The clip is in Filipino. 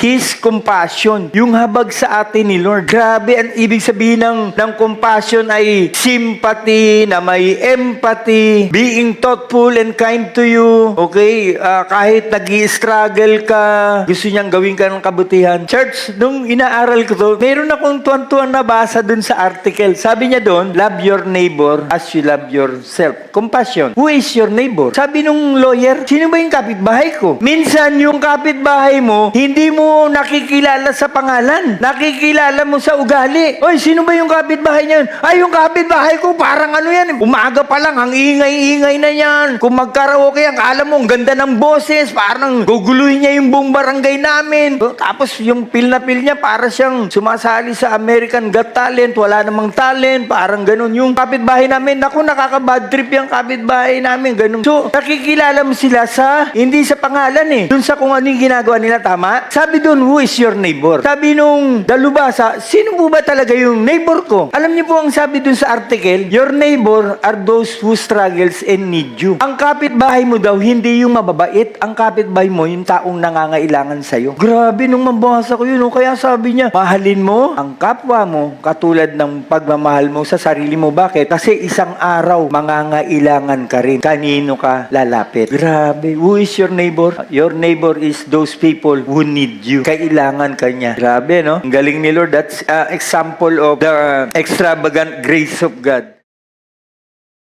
His compassion. Yung habag sa atin ni Lord. Grabe, ang ibig sabihin ng compassion ay sympathy, na may empathy, being thoughtful and kind to you. Okay? Kahit nag-i-struggle ka, gusto niyang gawin ka ng kabutihan. Church, nung inaaral ko to, meron akong tuwan-tuwan nabasa dun sa article. Sabi niya doon, love your neighbor as you love yourself. Compassion. Who is your neighbor? Sabi nung lawyer, sino ba yung kapitbahay ko? Minsan, yung kapitbahay mo, hindi mo nakikilala sa pangalan. Nakikilala mo sa ugali. Oy, sino ba yung kapitbahay niyan? Ay, yung kapitbahay ko, parang ano yan. Umaga pa lang, ang ingay-ingay na yan. Kung magkaraoke, ang alam mo, ang ganda ng boses. Parang guguluhin niya yung buong barangay namin. Tapos, yung pil na pil niya, para siyang sumasali sa American Got Talent. Wala namang talent. Parang ganun. Yung kapitbahay namin, naku, nakaka-bad trip yung kapitbahay namin. Ganun. So, nakikilala mo sila sa, hindi sa pangalan eh. Dun sa kung ano yung ginagawa nila, tama? Sabi dun, who is your neighbor? Sabi nung dalubhasa, sino po ba talaga yung neighbor ko? Alam niyo po ang sabi dun sa article, your neighbor are those who struggles and need you. Ang kapitbahay mo daw, hindi yung mababait. Ang kapitbahay mo, yung taong nangangailangan sa'yo. Grabe, nung mabasa ko yun. Kaya sabi niya, mahalin mo ang kapwa mo katulad ng pagmamahal mo sa sarili mo. Bakit? Kasi isang araw, mangangailangan ka rin. Kanino ka lalapit? Grabe. Who is your neighbor? Your neighbor is those people who need you. Kailangan ka niya. Grabe, no? Ang galing ni Lord. That's example of the extravagant grace of God.